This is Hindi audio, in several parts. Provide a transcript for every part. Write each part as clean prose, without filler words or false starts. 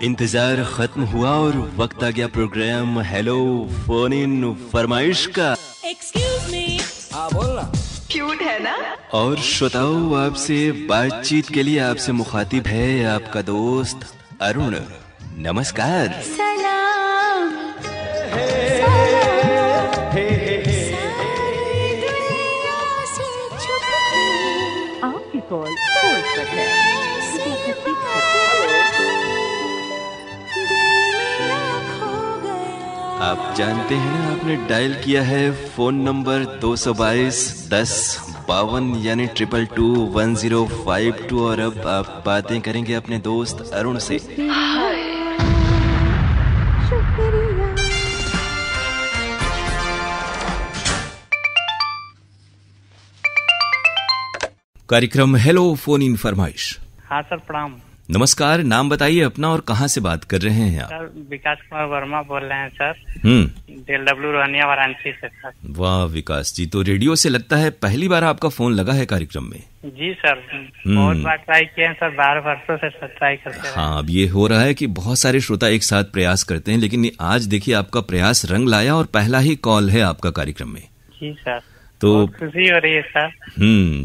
इंतजार खत्म हुआ और वक्त आ गया प्रोग्राम हेलो फोन इन फरमाइश का। Excuse me. हाँ बोलना। क्यूट है ना। और श्रोताओं, आपसे बातचीत के लिए आपसे मुखातिब है आपका दोस्त अरुण। नमस्कार। सलाम। आपकी कॉल होल्ड पर है। आप जानते हैं ना, आपने डायल किया है फोन नंबर 222 10 52 यानी 2221 और अब आप बातें करेंगे अपने दोस्त अरुण से। कार्यक्रम हेलो फोन इन फरमाइश। हाँ सर, प्रणाम। नमस्कार, नाम बताइए अपना और कहाँ से बात कर रहे हैं आप? सर विकास कुमार वर्मा बोल रहे हैं सर। DLW रोहनिया वाराणसी से सर। वाह विकास जी, तो रेडियो से लगता है पहली बार आपका फोन लगा है कार्यक्रम में। जी सर, बहुत बार ट्राई किए हैं सर, 12 वर्षों से सर ट्राई करते हैं। हाँ, अब ये हो रहा है कि बहुत सारे श्रोता एक साथ प्रयास करते हैं, लेकिन आज देखिए आपका प्रयास रंग लाया और पहला ही कॉल है आपका कार्यक्रम में। जी सर, तो बहुत खुशी हो रही है सर।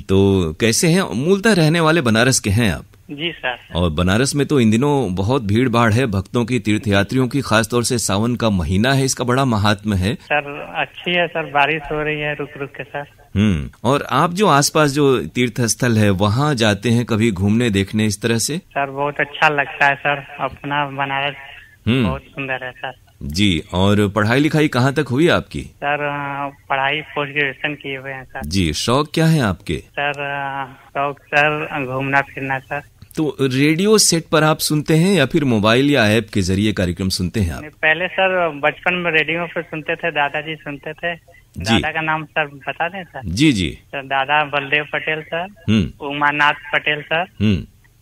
तो कैसे हैं? मूलतः रहने वाले बनारस के हैं आप? जी सर। और बनारस में तो इन दिनों बहुत भीड़ भाड़ है भक्तों की, तीर्थयात्रियों की, खासतौर से सावन का महीना है, इसका बड़ा महात्म्य है। सर अच्छी है सर, बारिश हो रही है रुक रुक के सर। और आप जो आसपास जो तीर्थ स्थल है वहाँ जाते हैं कभी घूमने देखने इस तरह से? सर बहुत अच्छा लगता है सर, अपना बनारस बहुत सुंदर है सर। जी, और पढ़ाई लिखाई कहाँ तक हुई आपकी? सर पढ़ाई पोस्ट ग्रेजुएशन किए हुए हैं सर। जी, शौक क्या है आपके? सर शौक सर घूमना फिरना सर। तो रेडियो सेट पर आप सुनते हैं या फिर मोबाइल या ऐप के जरिए कार्यक्रम सुनते हैं आप? पहले सर बचपन में रेडियो पे सुनते थे, दादाजी सुनते थे। दादा का नाम सर बता दें सर? जी जी सर दादा बलदेव पटेल सर, उमानाथ पटेल सर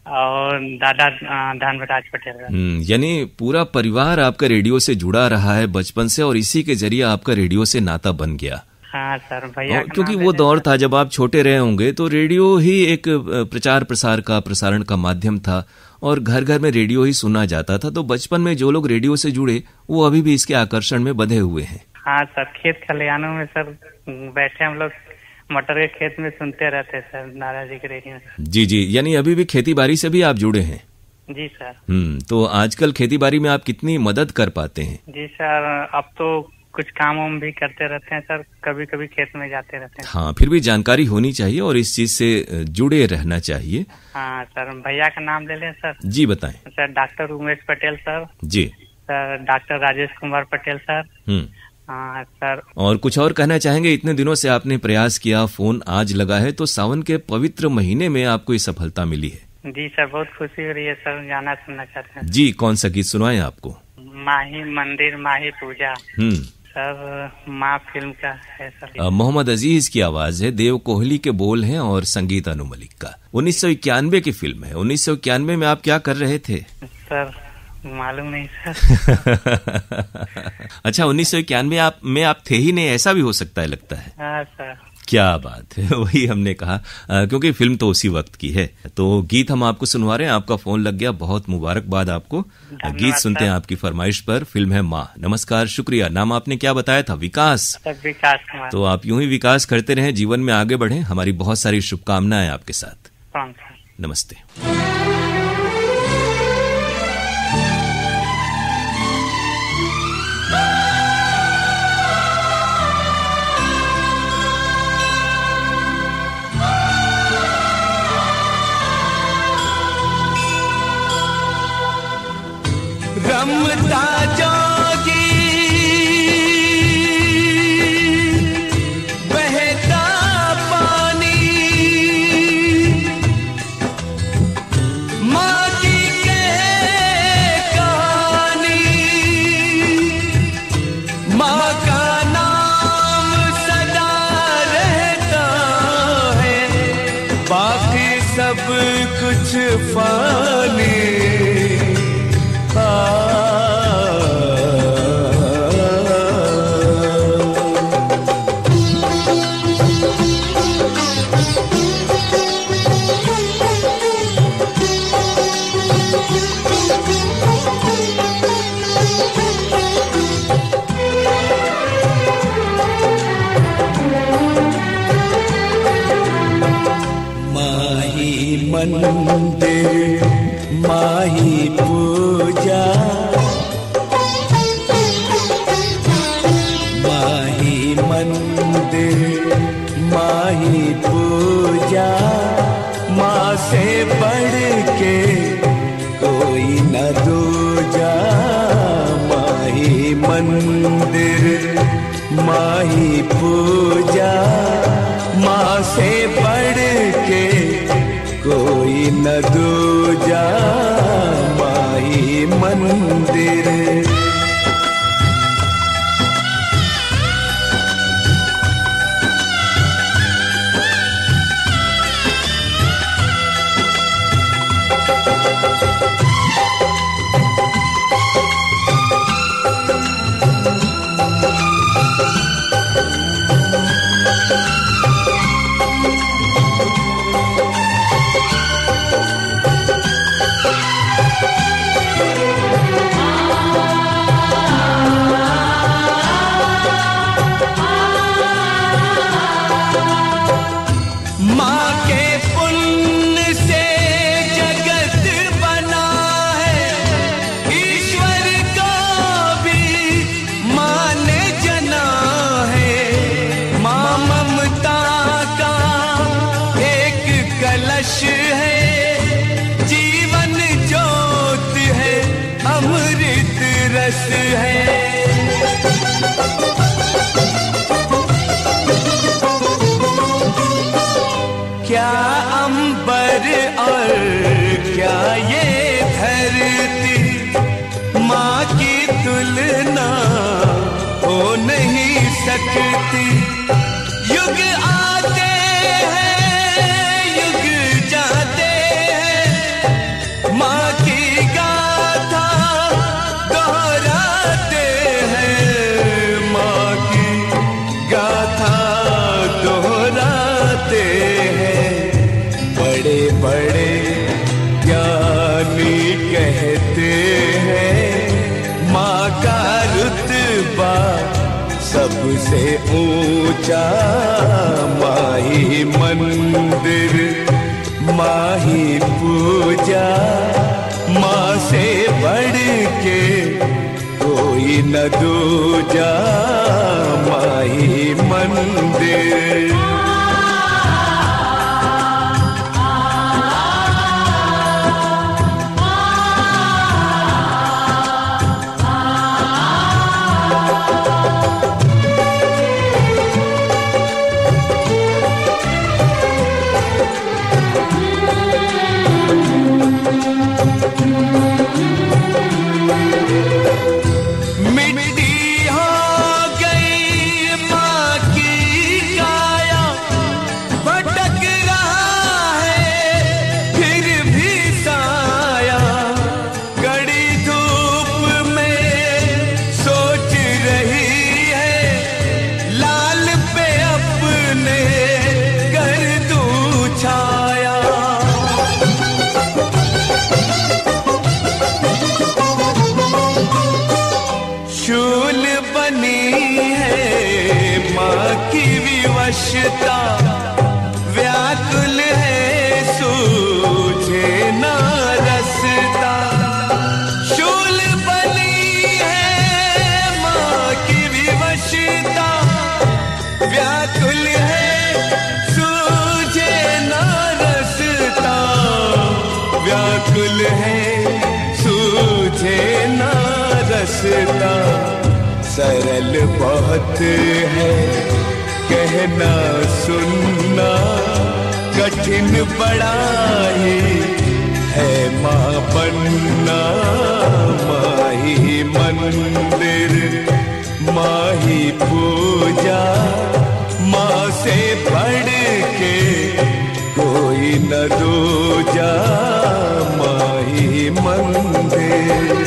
और दादा धनराज पटेल सर। यानी पूरा परिवार आपका रेडियो से जुड़ा रहा है बचपन से और इसी के जरिए आपका रेडियो से नाता बन गया। हाँ सर, भैया क्योंकि वो दौर था जब आप छोटे रहे होंगे तो रेडियो ही एक प्रचार प्रसार का, प्रसारण का माध्यम था और घर घर में रेडियो ही सुना जाता था। तो बचपन में जो लोग रेडियो से जुड़े वो अभी भी इसके आकर्षण में बंधे हुए हैं। हाँ सर, खेत खलिहानों में सर बैठे हम लोग मटर के खेत में सुनते रहते सर दादाजी के रेडियो। जी जी, यानी अभी भी खेती बाड़ी से भी आप जुड़े हैं? जी सर। तो आजकल खेती बाड़ी में आप कितनी मदद कर पाते हैं? जी सर, अब तो कुछ काम वाम भी करते रहते हैं सर, कभी कभी खेत में जाते रहते हैं। हाँ, फिर भी जानकारी होनी चाहिए और इस चीज से जुड़े रहना चाहिए। हाँ सर, भैया का नाम ले लें सर? जी बताएं। Sir doctor Umesh Patel sir. जी sir doctor Rajesh Kumar Patel sir. हाँ सर। और कुछ और कहना चाहेंगे? इतने दिनों से आपने प्रयास किया, फोन आज लगा है, तो सावन के पवित्र महीने में आपको ये सफलता मिली है। जी सर, बहुत खुशी हो रही है सर, गाना सुनना चाहते हैं। जी, कौन सा गीत सुनाएं आपको? माही मंदिर माही पूजा सर, माँ फिल्म का है सर। मोहम्मद अजीज की आवाज है, देव कोहली के बोल हैं और संगीत अनु मलिक का। 1991 की फिल्म है। 1991 में आप क्या कर रहे थे? सर मालूम नहीं सर। अच्छा, 1991 में आप थे ही नहीं, ऐसा भी हो सकता है लगता है। हाँ सर। क्या बात है, वही हमने कहा क्योंकि फिल्म तो उसी वक्त की है। तो गीत हम आपको सुनवा रहे हैं, आपका फोन लग गया, बहुत मुबारकबाद आपको। गीत सुनते हैं आपकी फरमाइश पर, फिल्म है माँ। नमस्कार, शुक्रिया। नाम आपने क्या बताया था? विकास। विकास कुमार। तो आप यूं ही विकास करते रहें, जीवन में आगे बढ़ें, हमारी बहुत सारी शुभकामनाएं आपके साथ। नमस्ते। रमता जोगी बहता पानी, माँ की कहानी, माँ का नाम सदा रहता है, बाकी सब कुछ फानी। माही मंदिर माही पूजा, माही मंदिर माही पूजा, माँ से बढ़ के कोई न दूजा। माही मंदिर माही पूजा, माँ से बढ़ के कोई न दूजा। माही मंदिर क्या अंबर और क्या ये धरती, माँ की तुलना हो नहीं सकती। युग आते हैं युग जाते हैं, माँ की गाथा दोहराते हैं। माँ की गाथा दोहराते हैं। बड़े बड़े ज्ञानी कहते हैं, माँ का रुतबा सबसे ऊंचा। माही मंदिर माही पूजा, माँ से बढ़ के कोई न दूजा। माही मंदिर व्याकुल है सूझे ना रसता। शूल बनी है माँ की विवशता, व्याकुल है सूझे ना रसता। व्याकुल है सूझे ना रसता। सरल बहुत है कहना सुनना, कठिन बड़ा ही है माँ बनना। माही मंदिर माही पूजा, माँ से बढ़ के कोई न दूजा। माही मंदिर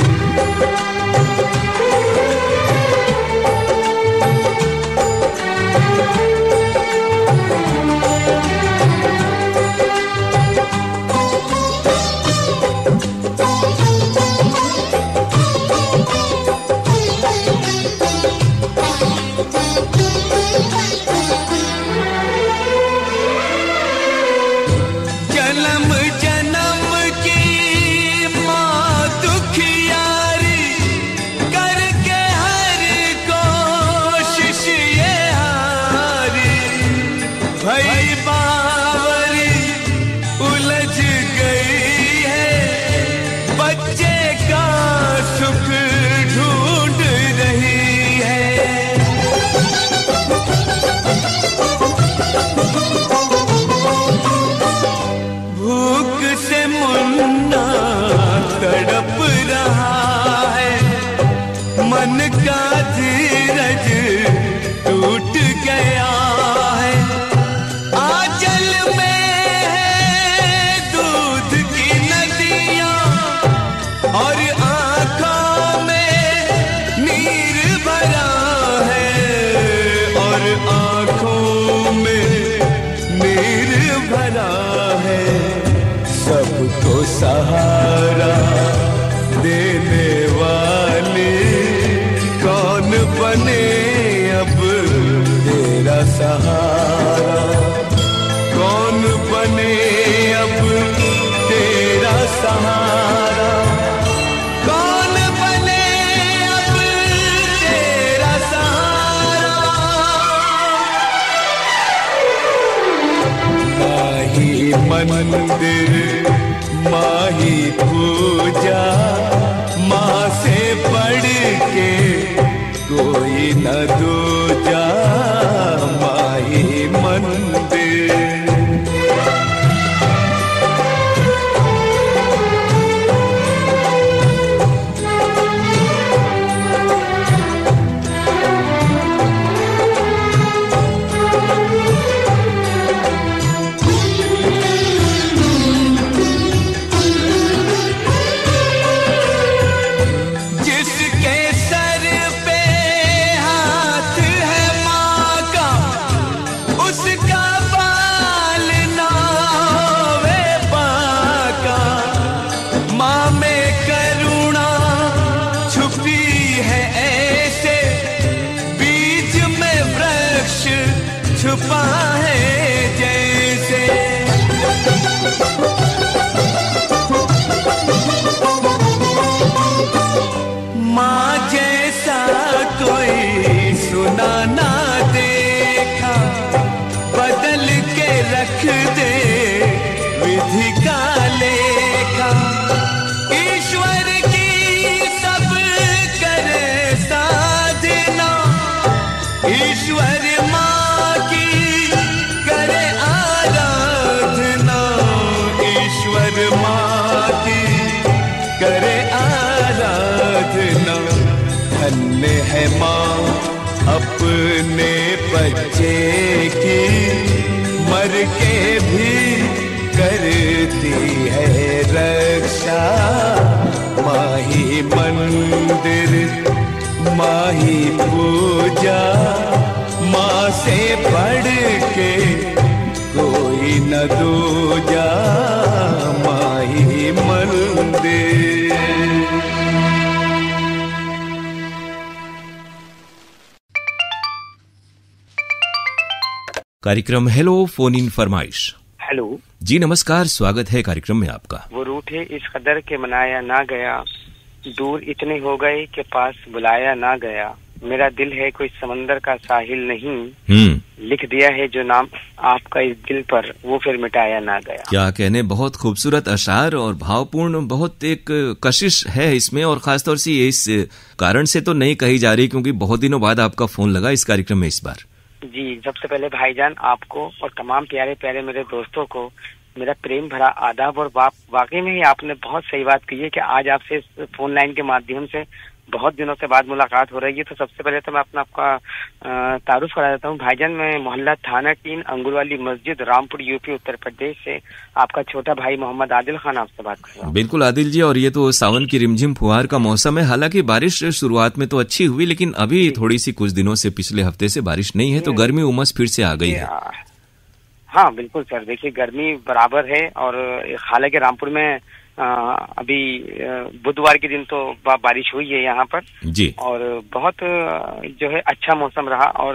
सबको सहारा देने वाली कौन बने अब तेरा सहारा, कौन बने अब तेरा सहारा, कौन बने अब तेरा सहारा। माही मंदिर माही पूजा, माँ से बढ़ के कोई न दूजा, माही मंदिर। छुपा है जैसे, माँ जैसा कोई सुना ना देखा, बदल के रख दे विधि का लेखा। ईश्वर की सब करे साधना, ईश्वर धन्य है माँ अपने बच्चे की, मर के भी करती है रक्षा। माही मंदिर माही पूजा, माँ से बढ़ के कोई न दूजा, माही मंदिर। कार्यक्रम हेलो फोन इन फरमाइश। हेलो जी नमस्कार, स्वागत है कार्यक्रम में आपका। वो रूठे इस कदर के मनाया ना गया, दूर इतने हो गए कि पास बुलाया ना गया। मेरा दिल है कोई समंदर का साहिल नहीं, लिख दिया है जो नाम आपका इस दिल पर, वो फिर मिटाया ना गया। क्या कहने, बहुत खूबसूरत अशार और भावपूर्ण, बहुत एक कशिश है इसमें, और खासतौर से ये इस कारण से तो नहीं कही जा रही क्योंकि बहुत दिनों बाद आपका फोन लगा इस कार्यक्रम में इस बार। जी, सबसे पहले भाईजान आपको और तमाम प्यारे प्यारे मेरे दोस्तों को मेरा प्रेम भरा आदाब। और वाकई में ही आपने बहुत सही बात की है कि आज आपसे फोन लाइन के माध्यम से बहुत दिनों से बाद मुलाकात हो रही है। तो सबसे पहले तो मैं आपका तारुफ करा देता हूँ। भाईजान, मैं मोहल्ला थाना 3 अंगुरवाली मस्जिद, रामपुर, यूपी, उत्तर प्रदेश से आपका छोटा भाई मोहम्मद आदिल खान आपसे बात कर रहा हूँ। बिल्कुल आदिल जी, और ये तो सावन की रिमझिम फुहार का मौसम है। हालांकि बारिश शुरुआत में तो अच्छी हुई, लेकिन अभी थोड़ी सी कुछ दिनों से, पिछले हफ्ते से बारिश नहीं है, तो गर्मी उमस फिर से आ गई है। हाँ बिल्कुल सर, देखिए गर्मी बराबर है। और हालांकि रामपुर में अभी बुधवार के दिन तो बारिश हुई है यहाँ पर जी, और बहुत जो है अच्छा मौसम रहा। और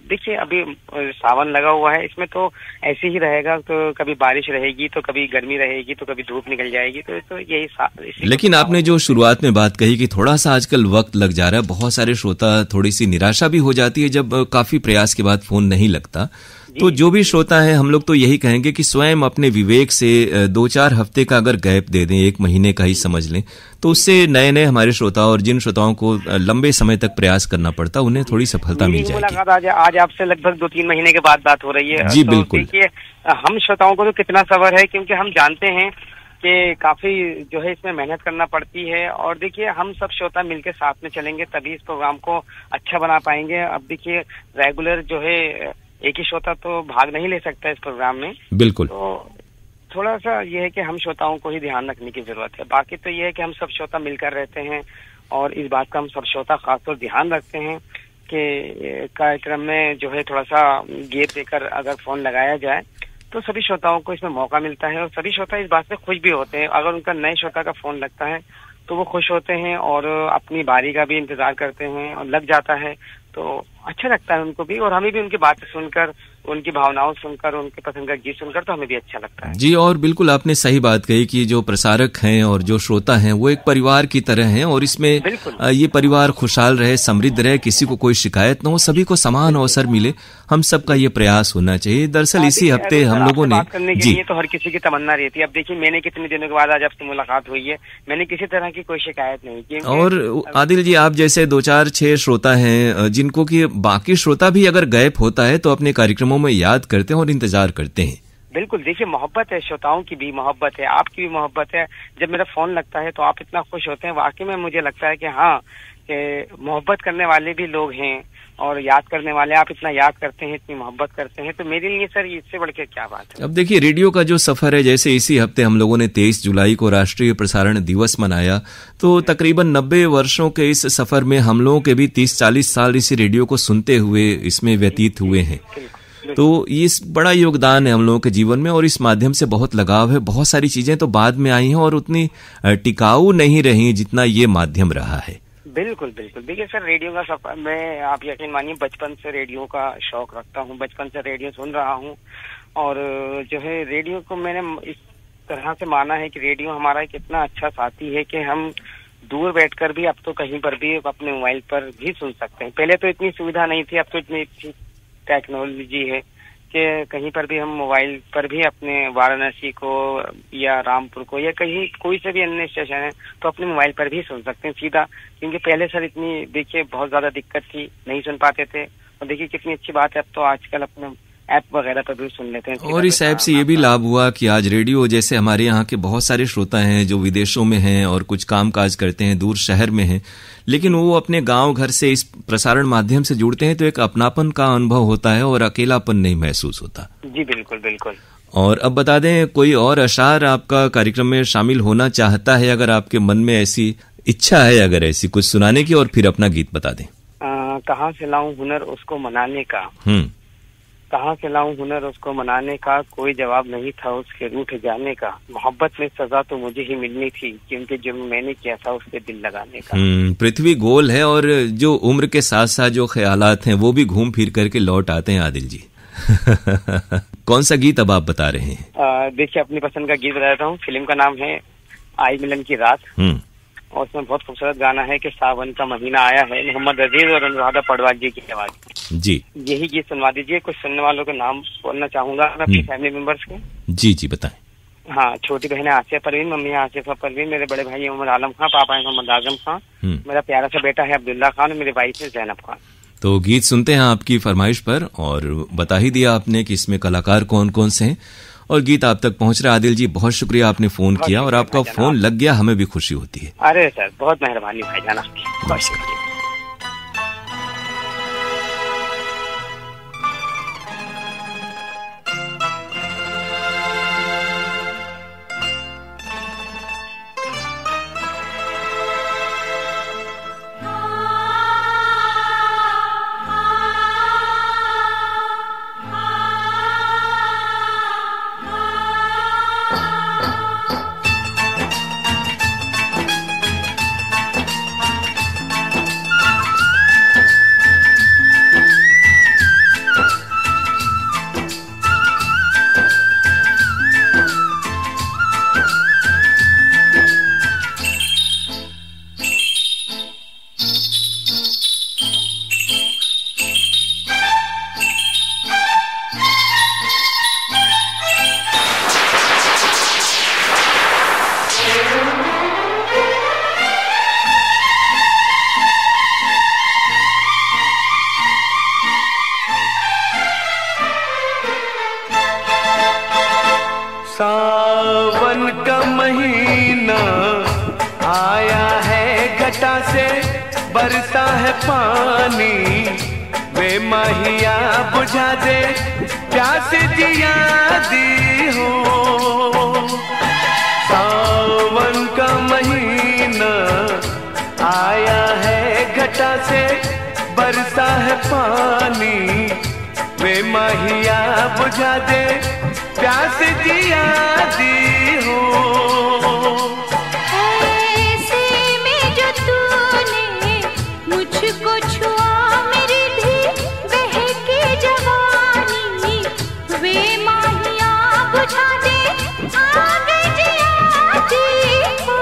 देखिए अभी सावन लगा हुआ है, इसमें तो ऐसे ही रहेगा, तो कभी बारिश रहेगी तो कभी गर्मी रहेगी तो कभी धूप निकल जाएगी, तो यही। लेकिन आपने जो शुरुआत में बात कही कि थोड़ा सा आजकल वक्त लग जा रहा है, बहुत सारे श्रोता, थोड़ी सी निराशा भी हो जाती है जब काफी प्रयास के बाद फोन नहीं लगता। तो जो भी श्रोता है, हम लोग तो यही कहेंगे कि स्वयं अपने विवेक से 2-4 हफ्ते का अगर गैप दे दें, 1 महीने का ही समझ लें, तो उससे नए नए हमारे श्रोता और जिन श्रोताओं को लंबे समय तक प्रयास करना पड़ता, उन्हें थोड़ी सफलता मिल जाएगी। आज आपसे लगभग 2-3 महीने के बाद बात हो रही है। जी बिल्कुल। देखिए हम श्रोताओं को तो कितना सब्र है, क्योंकि हम जानते हैं कि काफी जो है इसमें मेहनत करना पड़ती है। और देखिए हम सब श्रोता मिलकर साथ में चलेंगे तभी इस प्रोग्राम को अच्छा बना पाएंगे। अब देखिए रेगुलर जो है एक ही श्रोता तो भाग नहीं ले सकता इस प्रोग्राम में, बिल्कुल। तो थोड़ा सा ये है कि हम श्रोताओं को ही ध्यान रखने की जरूरत है। बाकी तो ये है कि हम सब श्रोता मिलकर रहते हैं और इस बात का हम सब श्रोता खासतौर ध्यान रखते हैं कि कार्यक्रम में जो है थोड़ा सा गैप देकर अगर फोन लगाया जाए तो सभी श्रोताओं को इसमें मौका मिलता है और सभी श्रोता इस बात से खुश भी होते हैं। अगर उनका नए श्रोता का फोन लगता है तो वो खुश होते हैं और अपनी बारी का भी इंतजार करते हैं और लग जाता है तो अच्छा लगता है उनको भी, और हमें भी उनकी बातें सुनकर, उनकी भावनाओं सुनकर, उनके पसंद का गीत सुनकर तो हमें भी अच्छा लगता है। जी, और बिल्कुल आपने सही बात कही कि जो प्रसारक हैं और जो श्रोता हैं वो एक परिवार की तरह हैं और इसमें ये परिवार खुशहाल रहे, समृद्ध रहे, किसी को कोई शिकायत न हो, सभी को समान अवसर मिले, हम सबका ये प्रयास होना चाहिए। दरअसल इसी हफ्ते हम लोगों ने बात करने के लिए तो हर किसी की तमन्ना रहती है। अब देखिए मैंने कितने दिनों के बाद आज आपसे मुलाकात हुई है, मैंने किसी तरह की कोई शिकायत नहीं की। और आदिल जी, आप जैसे 2-4-6 श्रोता हैं जिनको कि बाकी श्रोता भी अगर गायब होता है तो अपने कार्यक्रमों में याद करते हैं और इंतजार करते हैं। बिल्कुल, देखिए मोहब्बत है, श्रोताओं की भी मोहब्बत है, आपकी भी मोहब्बत है। जब मेरा फोन लगता है तो आप इतना खुश होते हैं, वाकई में मुझे लगता है कि हाँ, कि मोहब्बत करने वाले भी लोग हैं और याद करने वाले, आप इतना याद करते हैं, इतनी मोहब्बत करते हैं, तो मेरे लिए सर इससे बढ़ के क्या बात है। अब देखिए, रेडियो का जो सफर है, जैसे इसी हफ्ते हम लोगों ने 23 जुलाई को राष्ट्रीय प्रसारण दिवस मनाया, तो तकरीबन 90 वर्षों के इस सफर में हम लोगों के भी 30-40 साल इसी रेडियो को सुनते हुए इसमें व्यतीत हुए हैं। तो ये बड़ा योगदान है हम लोगों के जीवन में और इस माध्यम से बहुत लगाव है। बहुत सारी चीजें तो बाद में आई हैं और उतनी टिकाऊ नहीं रही जितना ये माध्यम रहा है। बिल्कुल बिल्कुल, देखिए सर, रेडियो का सफर, मैं आप यकीन मानिए बचपन से रेडियो का शौक रखता हूँ, बचपन से रेडियो सुन रहा हूँ और जो है रेडियो को मैंने इस तरह से माना है कि रेडियो हमारा एक इतना अच्छा साथी है कि हम दूर बैठकर भी अब तो कहीं पर भी अपने मोबाइल पर भी सुन सकते हैं। पहले तो इतनी सुविधा नहीं थी, अब तो इतनी टेक्नोलॉजी है कि कहीं पर भी हम मोबाइल पर भी अपने वाराणसी को या रामपुर को या कहीं कोई से भी अन्य स्टेशन है तो अपने मोबाइल पर भी सुन सकते हैं सीधा, क्योंकि पहले सर इतनी देखिए बहुत ज्यादा दिक्कत थी, नहीं सुन पाते थे। और देखिए कितनी अच्छी बात है, अब तो आजकल अपने ऐप वगैरह पर भी सुन लेते हैं। और इस ऐप से ये भी लाभ हुआ कि आज रेडियो, जैसे हमारे यहाँ के बहुत सारे श्रोता हैं जो विदेशों में हैं और कुछ काम काज करते हैं, दूर शहर में हैं, लेकिन वो अपने गांव घर से इस प्रसारण माध्यम से जुड़ते हैं तो एक अपनापन का अनुभव होता है और अकेलापन नहीं महसूस होता। जी बिल्कुल बिल्कुल। और अब बता दें, कोई और अशार आपका कार्यक्रम में शामिल होना चाहता है, अगर आपके मन में ऐसी इच्छा है, अगर ऐसी कुछ सुनाने की, और फिर अपना गीत बता दें। कहाँ से लाऊं हुनर उसको मनाने का, कहाँ से लाऊं हुनर उसको मनाने का, कोई जवाब नहीं था उसके रूठ जाने का, मोहब्बत में सजा तो मुझे ही मिलनी थी क्योंकि जो मैंने किया था उस पे दिल लगाने का। पृथ्वी गोल है और जो उम्र के साथ साथ जो ख्यालात हैं वो भी घूम फिर करके लौट आते हैं। आदिल जी कौन सा गीत अब आप बता रहे हैं? देखिए अपनी पसंद का गीत बता देता हूँ। फिल्म का नाम है आई मिलन की रात और उसमें बहुत खूबसूरत गाना है कि सावन का महीना आया है, मोहम्मद अजीज और अनुराधा पडवाल जी की आवाज। जी, यही गीत सुनवा दीजिए। कुछ सुनने वालों के नाम बोलना चाहूंगा मैं अपनी फैमिली मेंबर्स के। जी जी बताएं। हाँ, छोटी बहन है आसिया परवीन, मम्मी आसिफा परवीन, मेरे बड़े भाई उमर आलम खान, पापा है मोहम्मद आजम खान, मेरा प्यारा सा बेटा है अब्दुल्ला खान, मेरी वाइफ है जैनब खान। तो गीत सुनते हैं आपकी फरमाइश पर, और बता ही दिया आपने कि इसमें कलाकार कौन कौन से हैं और गीत आप तक पहुंच रहा है। आदिल जी बहुत शुक्रिया, आपने फोन किया और आपका फोन लग गया, हमें भी खुशी होती है। अरे सर बहुत मेहरबानी भाईजान आपकी, बहुत शुक्रिया। सावन का महीना आया है, घटा से बरसा है पानी, वे माहिया बुझा दे प्यास जिया दी हो। सावन का महीना आया है, घटा से बरसा है पानी, वे माहिया बुझा दे प्यास जिया दी हो। ऐसे में जो तूने मुझको छुआ मेरी भी बहकी जवानी, वे माहिया बुझा दे आगे जिया दी हो।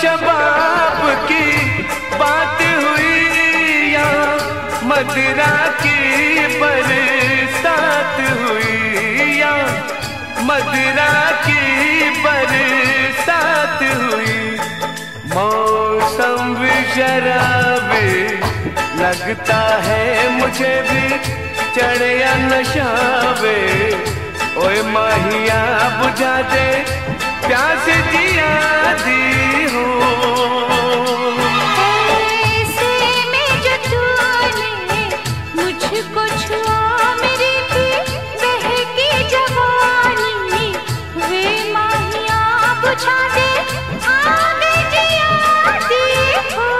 शबाब की बात हुई या मदिरा की बरसात हुई, या मदिरा की बरसात हुई। मौसम भी शराबी लगता है मुझे भी, चढ़े या नशावे ओए माहिया बुझा दे प्यास जिया दी हो। ऐसे में जो तूने मुझको छुआ मेरी भी बहकी जवानी, वे माहिया बुझा दे आगे जिया दी हो।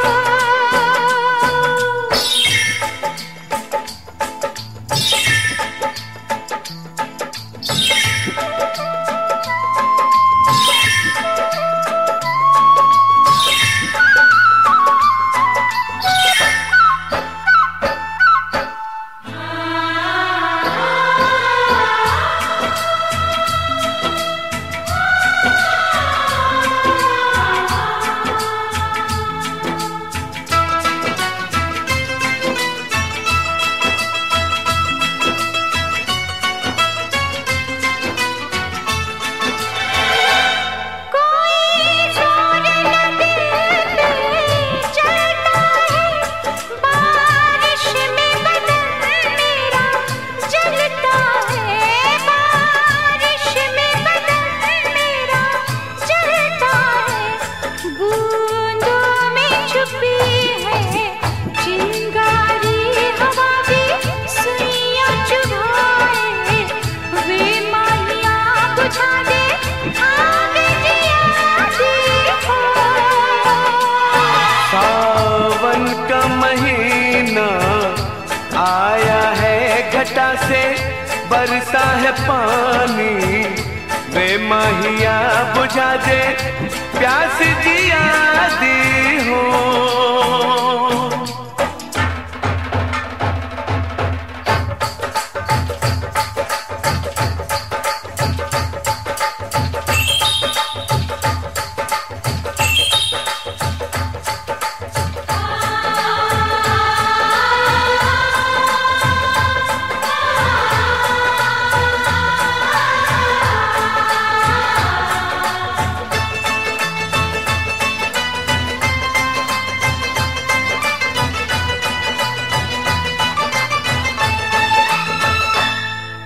सावन का महीना आया है, घटा से बरसा है पानी, वे माहिया बुझा दे प्यास जिया दी हो।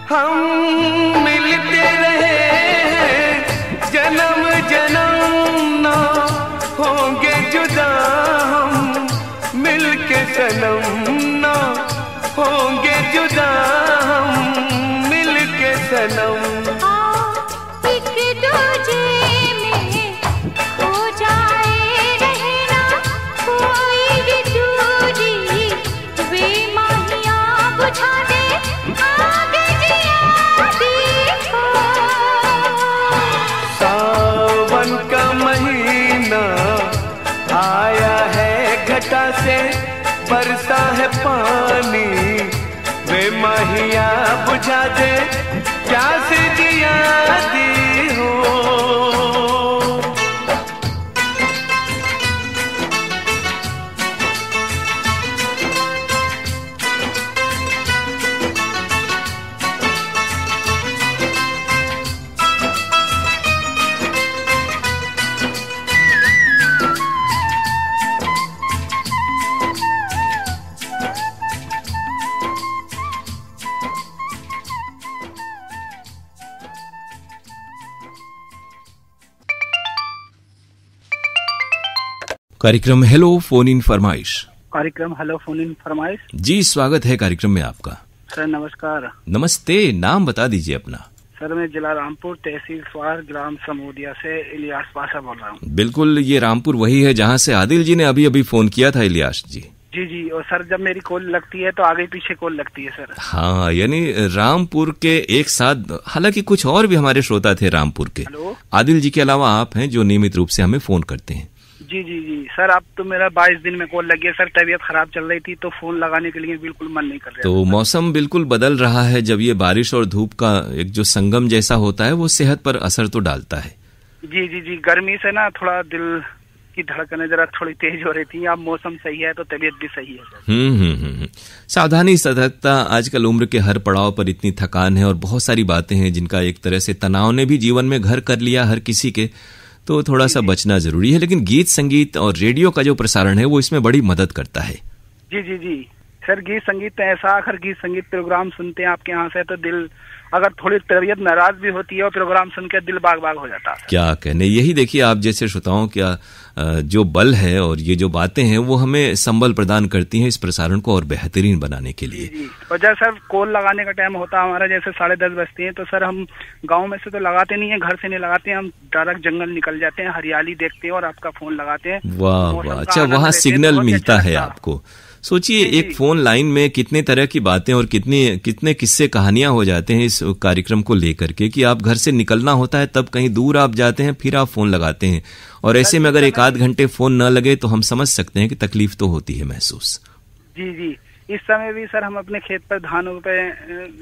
हम मिलते रहे जन्म जन्म, ना होंगे जुदा हम मिलके सनम, ना होंगे जुदा हम मिलके सनम। एक दूजे में खो जाए रहना, कोई भी दूरी वे माहिया बुझा दे आगे जिया दी हो। सावन का बरसा है पानी, वे माहिया बुझा दे प्यास जिया दी हो। कार्यक्रम हेलो फोन इन फरमाइश। कार्यक्रम हेलो फोन इन फरमाइश जी, स्वागत है कार्यक्रम में आपका। सर नमस्कार। नमस्ते, नाम बता दीजिए अपना। सर मैं जिला रामपुर, तहसील स्वार, ग्राम समूदिया से इलियास पाशा बोल रहा हूँ। बिल्कुल, ये रामपुर वही है जहाँ से आदिल जी ने अभी अभी फोन किया था इलियास जी। जी जी, और सर जब मेरी कॉल लगती है तो आगे पीछे कॉल लगती है सर। हाँ, यानी रामपुर के एक साथ, हालांकि कुछ और भी हमारे श्रोता थे रामपुर के। हेलो, आदिल जी के अलावा आप हैं जो नियमित रूप से हमें फोन करते हैं। जी जी जी सर, अब तो मेरा 22 दिन में कॉल लगी है सर। तबीयत खराब चल रही थी तो फोन लगाने के लिए बिल्कुल मन नहीं कर रहा। तो मौसम बिल्कुल बदल रहा है, जब ये बारिश और धूप का एक जो संगम जैसा होता है वो सेहत पर असर तो डालता है। जी जी जी, गर्मी से ना थोड़ा दिल की धड़कनें जरा थोड़ी तेज हो रही थी। अब मौसम सही है तो तबीयत भी सही है। सावधानी, सतर्कता, आजकल उम्र के हर पड़ाव पर इतनी थकान है और बहुत सारी बातें हैं जिनका एक तरह से तनाव ने भी जीवन में घर कर लिया हर किसी के, तो थोड़ा सा बचना जरूरी है। लेकिन गीत संगीत और रेडियो का जो प्रसारण है वो इसमें बड़ी मदद करता है। जी जी जी सर, गीत संगीत ऐसा, अगर गीत संगीत प्रोग्राम सुनते हैं आपके यहाँ से तो दिल, अगर थोड़ी तबीयत नाराज भी होती है और प्रोग्राम सुन के दिल बाग बाग हो जाता है। क्या कहने, यही देखिए आप जैसे श्रोताओं का जो बल है और ये जो बातें हैं वो हमें संबल प्रदान करती हैं इस प्रसारण को और बेहतरीन बनाने के लिए। जी, और जब सर कॉल लगाने का टाइम होता है हमारा, जैसे 10:30 बजते हैं, तो सर हम गांव में से तो लगाते नहीं है, घर से नहीं लगाते हैं, हम डायरेक्ट जंगल निकल जाते हैं, हरियाली देखते हैं और आपका फोन लगाते हैं। वाह वाह, अच्छा, वहाँ सिग्नल मिलता है आपको। सोचिए, एक फोन लाइन में कितने तरह की बातें और कितने किस्से कहानियां हो जाते हैं इस कार्यक्रम को लेकर के, कि आप घर से निकलना होता है तब कहीं दूर आप जाते हैं, फिर आप फोन लगाते हैं, और ऐसे में अगर 1-8 घंटे फोन न लगे तो हम समझ सकते हैं कि तकलीफ तो होती है महसूस। जी जी, इस समय भी सर हम अपने खेत पर धानों पे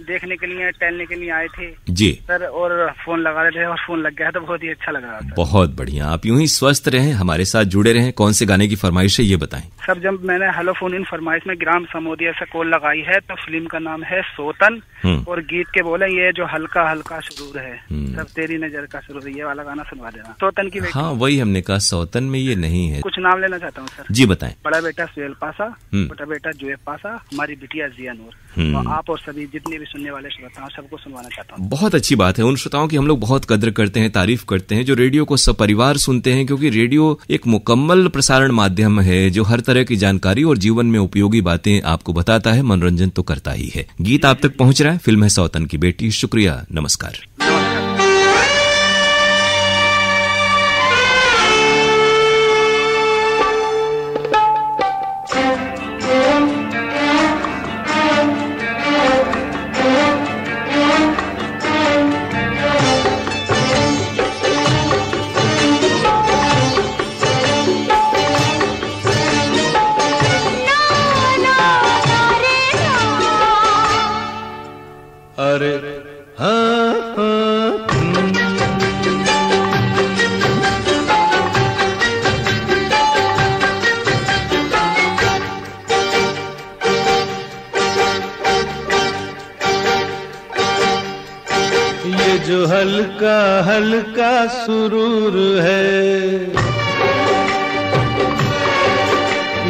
देखने के लिए, टहलने के लिए आए थे जी सर, और फोन लगा रहे थे और फोन लग गया तो बहुत ही अच्छा लग रहा था। बहुत बढ़िया, आप यूं ही स्वस्थ रहें, हमारे साथ जुड़े रहें। कौन से गाने की फरमाइश है ये बताएं। सर जब मैंने हेलो फोन इन फरमाइश में ग्राम समोदिया से कॉल लगाई है तो फिल्म का नाम है सौतन, और गीत के बोले ये जो हल्का हल्का सुरूर है, सब तेरी नजर का सुरूर, ये वाला गाना सुनवा देना। सौतन की हाँ, वही हमने कहा, सौतन में ये नहीं है। कुछ नाम लेना चाहता हूँ सर। जी बताएं। बड़ा बेटा सुहेल पासा, छोटा बेटा जुएब पासा, हमारी बिटिया जिया नूर, तो आप और सभी जितने भी सुनने वाले श्रोताओं सबको सुनवाना चाहता हूँ। बहुत अच्छी बात है, उन श्रोताओं की हम लोग बहुत कद्र करते हैं, तारीफ करते हैं जो रेडियो को सपरिवार सुनते हैं, क्योंकि रेडियो एक मुकम्मल प्रसारण माध्यम है जो हर तरह की जानकारी और जीवन में उपयोगी बातें आपको बताता है, मनोरंजन तो करता ही है। गीत आप तक पहुंच रहा है, फिल्म है सौतन की बेटी। शुक्रिया, नमस्कार। अरे हाँ ये जो हल्का हल्का सुरूर है,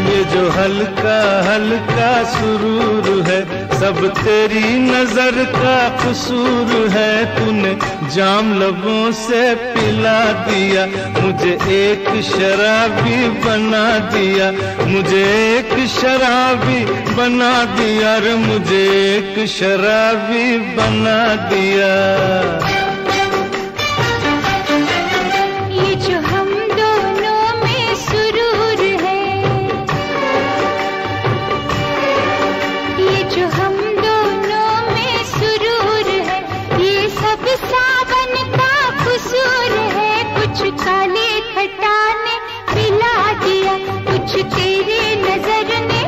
ये जो हल्का हल्का सुरूर है, सब तेरी नजर का कसूर है। तूने जाम लबों से पिला दिया, मुझे एक शराबी बना दिया, मुझे एक शराबी बना दिया, रे मुझे एक शराबी बना दिया। ये जो हम दोनों में सुरूर है, ये जो हम दोनों में सुरूर है, ये सब सावन का कसूर है। कुछ काले खटा ने पिला दिया, कुछ तेरे नजर ने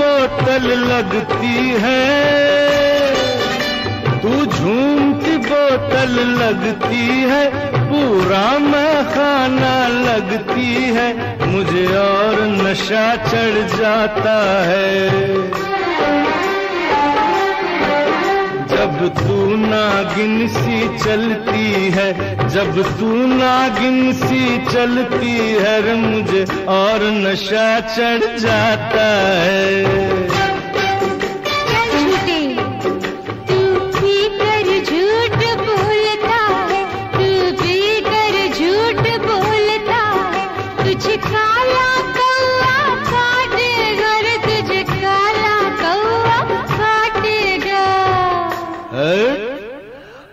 बोतल लगती है, तू झूमती बोतल लगती है, पूरा मैं खाना लगती है, मुझे और नशा चढ़ जाता है। जब तू नागिन सी चलती है, जब तू नागिन सी चलती है, मुझे और नशा चढ़ जाता है।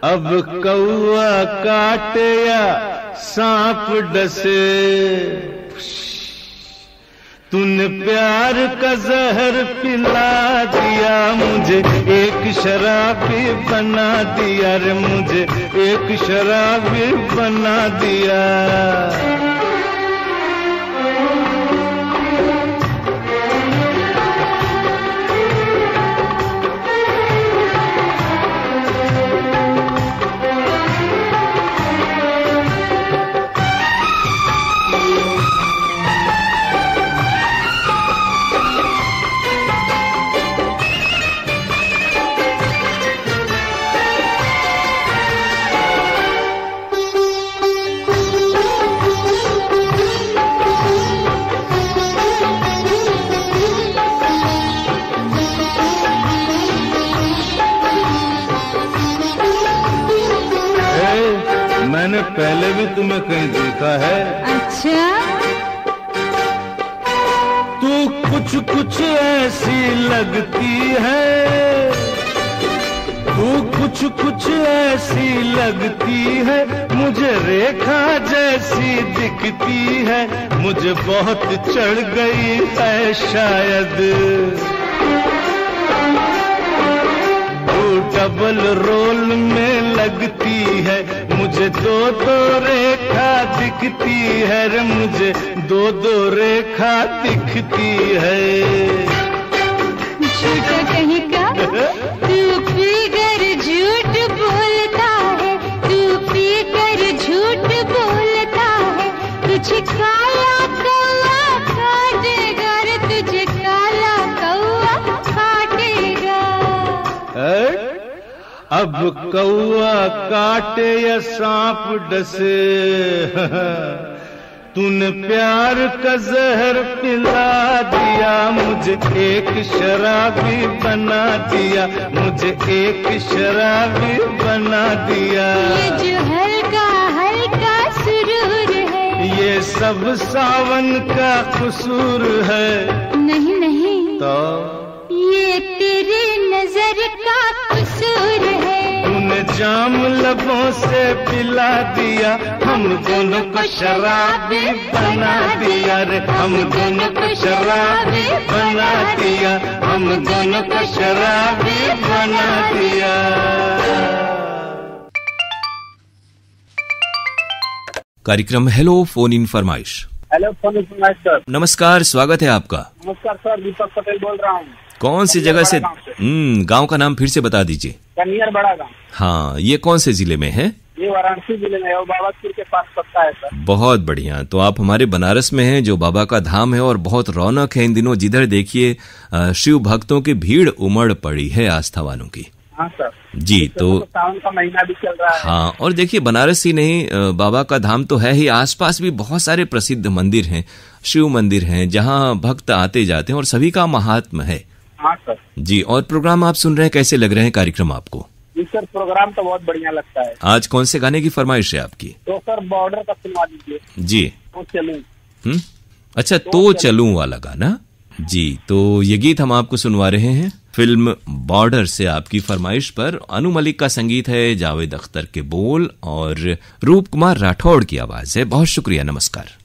अब कौआ काटे या सांप डसे, तूने प्यार का जहर पिला दिया, मुझे एक शराबी बना दिया रे, मुझे एक शराबी बना दिया। मैंने पहले भी तुम्हें कहीं देखा है। अच्छा? तू कुछ कुछ ऐसी लगती है, तू कुछ कुछ ऐसी लगती है, मुझे रेखा जैसी दिखती है, मुझे बहुत चढ़ गई है शायद। डबल रोल में लगती है, मुझे दो दो रेखा दिखती है रे, मुझे दो दो रेखा दिखती है। झूठा कहीं का, तू पीकर झूठ बोलता है, तू पीकर झूठ बोलता है, तुझे काला कौआ काटेगा रे, तुझे काला कौआ काटेगा। अब कौआ काटे या सांप डसे, तूने प्यार का जहर पिला दिया, मुझे एक शराबी बना दिया, मुझे एक शराबी बना दिया। ये जो हल्का हल्का सुरूर है, ये सब सावन का कसूर है। नहीं नहीं, तो ये तेरी नजर का कसूर है। तूने जाम लबों से पिला दिया, हम दोनों को शराबी बना दिया रे, हम दोनों को शराबी बना दिया, हम दोनों को शराबी बना दिया। कार्यक्रम हेलो फोन इन फरमाइश। हेलो फोन इन फरमाइश सर। नमस्कार, स्वागत है आपका। नमस्कार सर, दीपक पटेल बोल रहा हूँ। कौन सी जगह से? गांव का नाम फिर से बता दीजिए। कनियर बड़ा गाँव। हाँ, ये कौन से जिले में है? ये वाराणसी जिले में है और बाबतपुर के पास पड़ता है सर। बहुत बढ़िया। तो आप हमारे बनारस में हैं, जो बाबा का धाम है, और बहुत रौनक है इन दिनों। जिधर देखिए शिव भक्तों की भीड़ उमड़ पड़ी है, आस्था वालों की। हाँ सर जी। तो सावन का महीना भी चल रहा है। हाँ, और देखिए बनारस ही नहीं, बाबा का धाम तो है ही, आसपास भी बहुत सारे प्रसिद्ध मंदिर हैं, शिव मंदिर हैं, जहाँ भक्त आते जाते हैं और सभी का महात्म है। हाँ सर जी। और प्रोग्राम आप सुन रहे हैं, कैसे लग रहे हैं कार्यक्रम आपको? जी सर, प्रोग्राम तो बहुत बढ़िया लगता है। आज कौन से गाने की फरमाइश है आपकी? तो सर बॉर्डर का सुनवा दीजिए। जी। तो चलूं। अच्छा, तो चलूं वाला गाना। जी, तो ये गीत हम आपको सुनवा रहे हैं फिल्म बॉर्डर से। आपकी फरमाइश पर अनु मलिक का संगीत है, जावेद अख्तर के बोल और रूप कुमार राठौड़ की आवाज है। बहुत शुक्रिया, नमस्कार।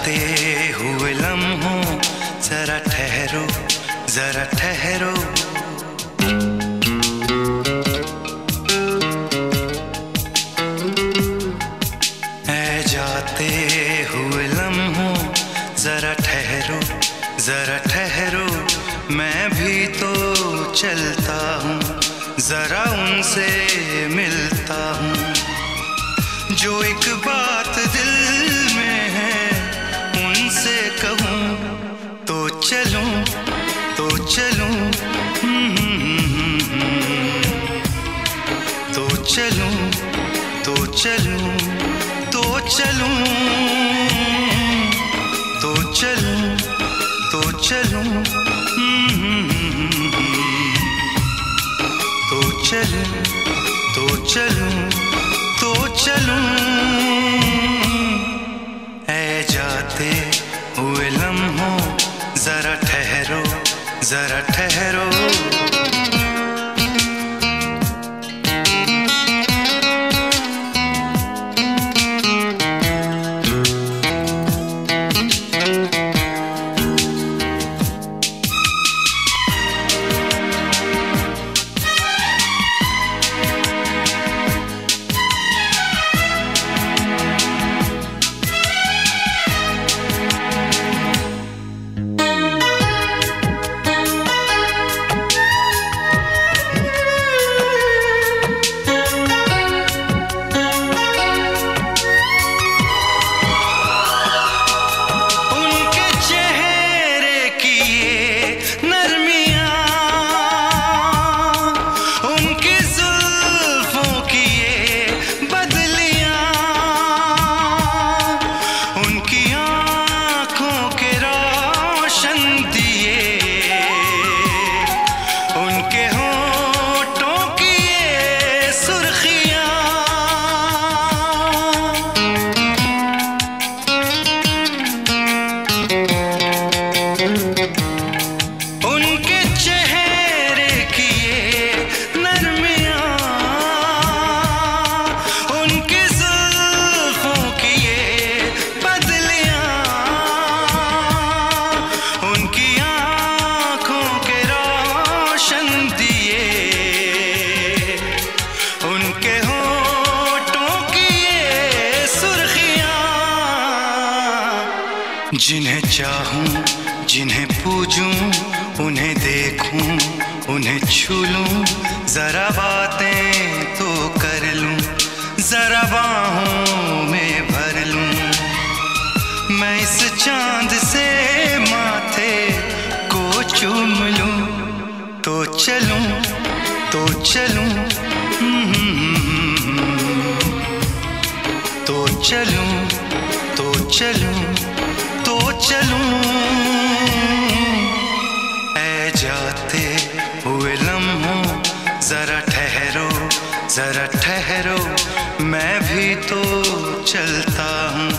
जाते हुए लम्हों जरा ठहरो, जरा ठहरो। ऐ जाते हुए लम्हों जरा ठहरो, जरा ठहरो। मैं भी तो चलता हूँ, जरा उनसे मिलता हूँ। जो एक बात दिल में है उनसे कहूँ तो चलूँ, तो चलूँ, तो चलूँ, तो चलूँ, तो चलूँ, तो चलूँ, तो चलूँ, तो चलूँ, तो चलूँ, तो चलूँ। ऐ जाते हुए लम्हों जरा ठहरो, जरा ठहरो। जिन्हें चाहूं, जिन्हें पूजूं, उन्हें देखूं, उन्हें छू लूं, जरा बातें तो कर लूं, जरा बाहों में भर लूं। मैं इस चांद से माथे को चूम लूं, तो चलूं, तो चलूं, तो चलूं, तो चलूं, तो चलूं। ऐ जाते हुए लम्हों जरा ठहरो, जरा ठहरो। मैं भी तो चलता हूँ,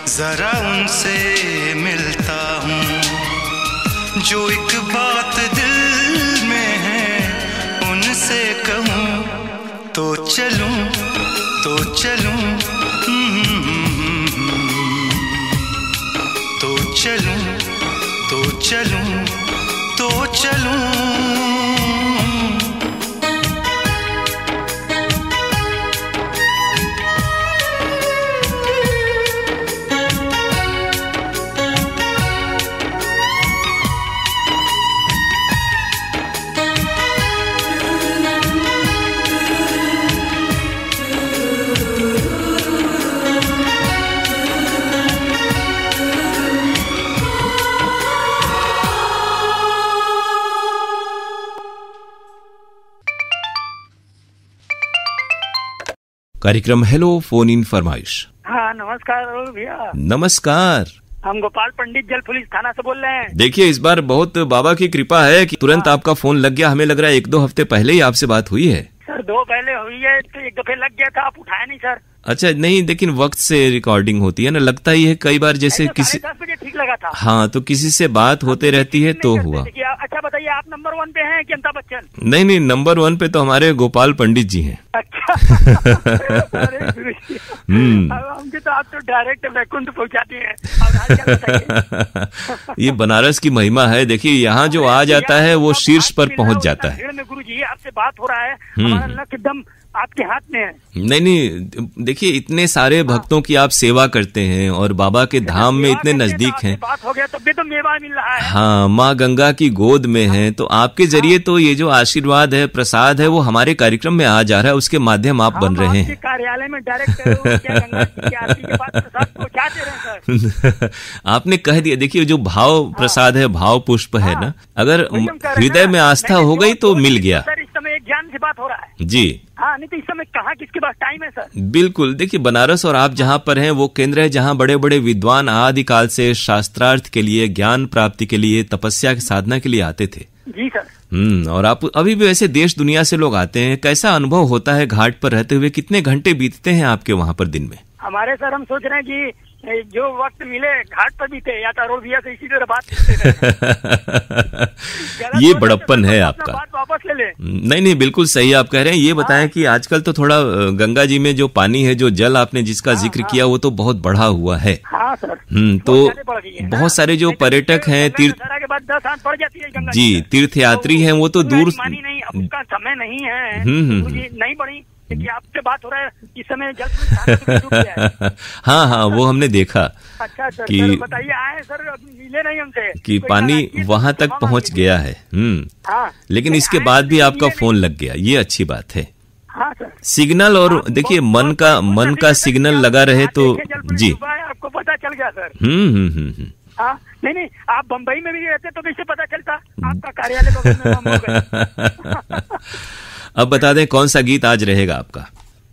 जरा उनसे मिलता हूँ। जो एक बात दिल में है उनसे कहूँ तो चलूं, तो चलूं, तो चलूं, तो चलूं, तो चलूं। कार्यक्रम हेलो फोन इन फरमाइश। हाँ नमस्कार भैया। नमस्कार, हम गोपाल पंडित जल पुलिस थाना से बोल रहे हैं। देखिए इस बार बहुत बाबा की कृपा है कि तुरंत आपका फोन लग गया। हमें लग रहा है 1-2 हफ्ते पहले ही आपसे बात हुई है। सर 2 पहले हुई है तो 1 दफे लग गया था, आप उठाए नहीं सर। अच्छा नहीं, लेकिन वक्त से रिकॉर्डिंग होती है ना, लगता ही है कई बार जैसे किसी 10 बजे ठीक लगा था। हाँ तो किसी से बात होते रहती है तो हुआ। अच्छा बताइए आप नंबर 1 पे हैं कि अमिताभ बच्चन? नहीं नहीं, नंबर 1 पे तो हमारे गोपाल पंडित जी हैं। अच्छा हमके तो आप तो डायरेक्ट वैकुंठ पहुंचाते हैं। और हाल चाल ये बनारस की महिमा है। देखिए यहाँ जो आ जाता है वो शीर्ष पर पहुंच जाता है। गुरु जी आपसे बात हो रहा है, हमारा लक एकदम आपके हाथ में है। नहीं, देखिए इतने सारे भक्तों की आप सेवा करते हैं और बाबा के धाम में इतने नजदीक हैं। बात हो गया तब भी तो मेवा मिल रहा है। हाँ, माँ गंगा की गोद में है, तो आपके जरिए तो ये जो आशीर्वाद है, प्रसाद है, वो हमारे कार्यक्रम में आ जा रहा है, उसके माध्यम आप बन रहे हैं। कार्यालय में डायरेक्ट आपने कह दिया। देखिए जो भाव प्रसाद है, भाव पुष्प है ना, अगर हृदय में आस्था हो गई तो मिल गया। सर इस समय एक ज्ञान से बात हो रहा है जी। हाँ, नहीं तो इस समय कहाँ किसके पास टाइम है सर। बिल्कुल, देखिए बनारस और आप जहाँ पर हैं वो केंद्र है जहाँ बड़े बड़े विद्वान आदिकाल से शास्त्रार्थ के लिए, ज्ञान प्राप्ति के लिए, तपस्या की साधना के लिए आते थे। जी सर। और आप अभी भी वैसे देश दुनिया से लोग आते हैं। कैसा अनुभव होता है घाट पर रहते हुए? कितने घंटे बीतते हैं आपके वहाँ पर दिन में? हमारे सर हम सोच रहे हैं कि जो वक्त मिले घाट पर बीते, या तो अरुण भैया से इसी तरह बात करते ये बड़प्पन है आपका। बात वापस ले ले। नहीं, बिल्कुल सही आप कह रहे हैं। ये बताएं कि आजकल तो थोड़ा गंगा जी में जो पानी है, जो जल आपने जिसका जिक्र किया, वो तो बहुत बढ़ा हुआ है। हाँ सर। तो बहुत सारे जो पर्यटक हैं, तीर्थ के बाद 10 हाथ बढ़ जाती है गंगा जी, तीर्थयात्री हैं, वो तो दूर नहीं, उसका समय नहीं है। नहीं बढ़ी कि आपसे बात हो रहा है इस समय जल। हाँ, वो हमने देखा। अच्छा सर, कि बताइए आए सर, मिले नहीं हमसे कि पानी वहां तक पहुंच गया है। हाँ, लेकिन इसके बाद भी आपका फोन लग गया, ये अच्छी बात है। हाँ सर। सिग्नल और देखिए मन का सिग्नल लगा रहे तो जी आपको पता चल गया सर। हाँ, नहीं, आप बम्बई में भी रहते तो कैसे पता चलता, आपका कार्यालय। अब बता दें कौन सा गीत आज रहेगा आपका?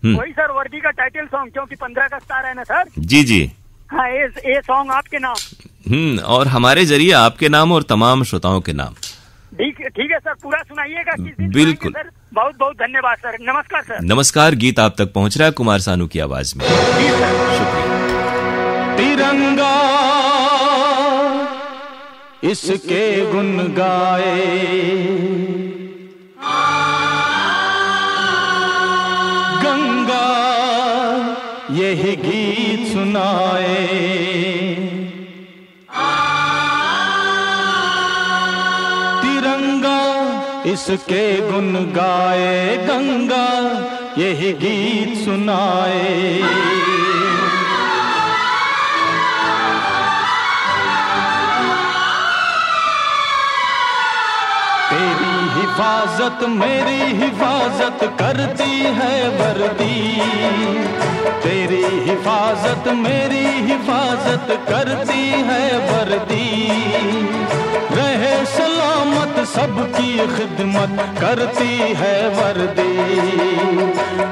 वही सर, वर्दी का टाइटल सॉन्ग, क्योंकि 15 का स्टार है ना सर। जी। हाँ, ये सॉन्ग आपके नाम। और हमारे जरिए आपके नाम और तमाम श्रोताओं के नाम। ठीक है सर, पूरा सुनाइएगा। बिल्कुल सर, बहुत बहुत धन्यवाद सर। नमस्कार सर। नमस्कार। गीत आप तक पहुंच रहा है कुमार सानू की आवाज में। शुक्रिया। तिरंगा इसके गुन गाए, गंगा यही गीत सुनाए, तिरंगा इसके गुन गाए, गंगा यही गीत सुनाए। तेरी हिफाजत मेरी हिफाजत करती है वर्दी, तेरी हिफाजत मेरी हिफाजत करती है वर्दी, रहे सलामत सबकी खिदमत करती है वर्दी,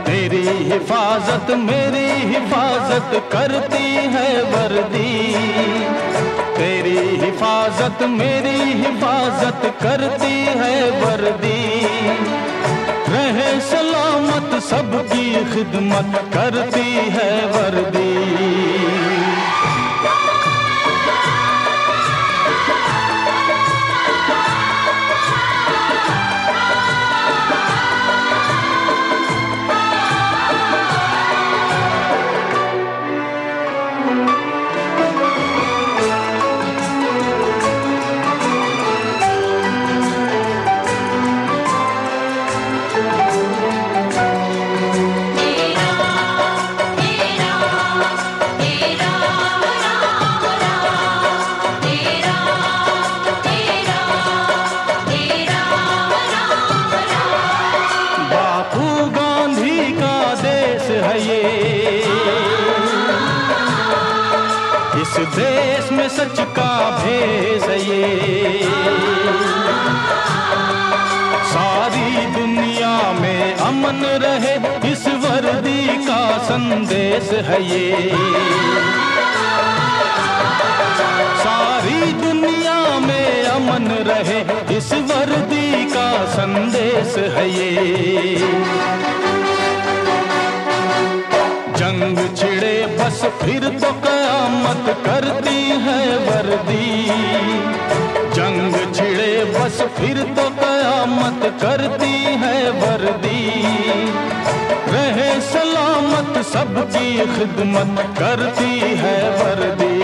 तेरी हिफाजत मेरी हिफाजत करती है वर्दी, तेरी हिफाजत मेरी हिफाजत करती है वर्दी, रहे सलामत सबकी खिदमत करती है वर्दी। देश में सच का भेष ये, सारी दुनिया में अमन रहे इस वर्दी का संदेश है ये, सारी दुनिया में अमन रहे इस वर्दी का संदेश है ये। जंग छिड़े बस फिर तो कयामत करती है वर्दी, जंग छिड़े बस फिर तो कयामत करती है वर्दी, रहे सलामत सलामत सबकी खिदमत करती है वर्दी।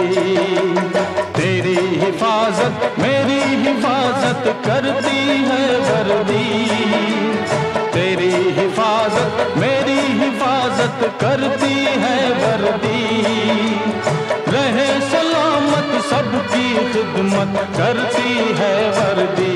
तेरी हिफाजत मेरी हिफाजत करती है वर्दी। तेरी हिफाजत मेरी हिफाजत करती है वर्दी। रहे सलामत सबकी खिदमत करती है वर्दी।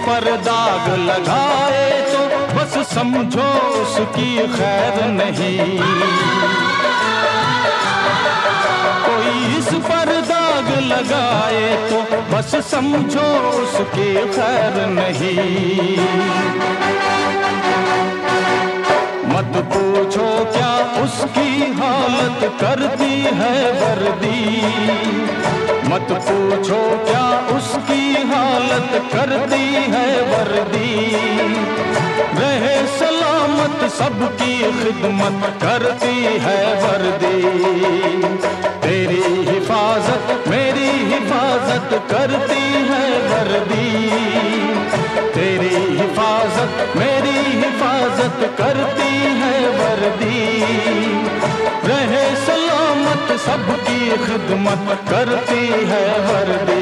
पर दाग लगाए तो बस समझो उसकी खैर नहीं। कोई इस पर दाग लगाए तो बस समझो उसकी खैर नहीं। मत पूछो क्या उसकी हालत करती है वर्दी। मत पूछो क्या उसकी हालत करती है वर्दी। रहे सलामत सबकी खिदमत करती है वर्दी। तेरी हिफाजत मेरी हिफाजत करती है वर्दी। तेरी हिफाजत मेरी हिफाजत करती है वर्दी। रहे सलामत सबकी खिदमत करती है वर्दी।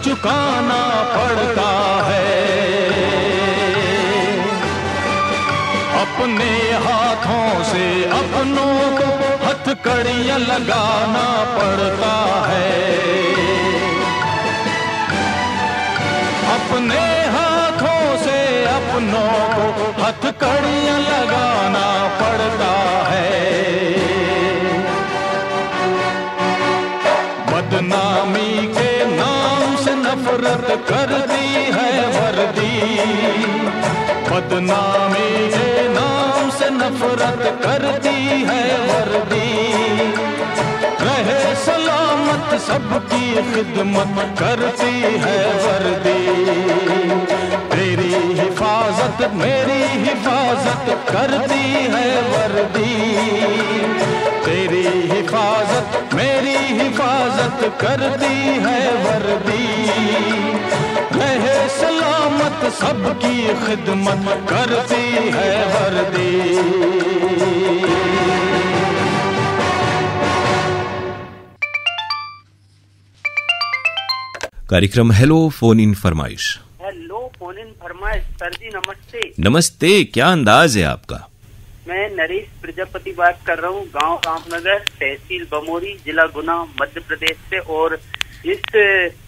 चुकाना पड़ता है। अपने हाथों से अपनों को हथकड़ियां लगाना पड़ता है। अपने हाथों से अपनों को हथकड़ियां लगाना पड़ता है। बदनामी के नाम से नफरत करती है वर्दी। बदनामी के नाम से नफरत करती है वर्दी। रहे सलामत सबकी खिदमत करती है वर्दी। तेरी हिफाजत मेरी हिफाजत करती है वर्दी। तेरी हिफाजत मेरी हिफाजत करती है वर्दी। रहे सलामत सबकी खिदमत करती है वर्दी। कार्यक्रम हेलो फोन इन फरमाइश। फोन इन फरमाइश। सर जी नमस्ते। नमस्ते, क्या अंदाज है आपका? मैं नरेश प्रजापति बात कर रहा हूँ, गांव रामनगर, तहसील बमोरी, जिला गुना, मध्य प्रदेश से, और इस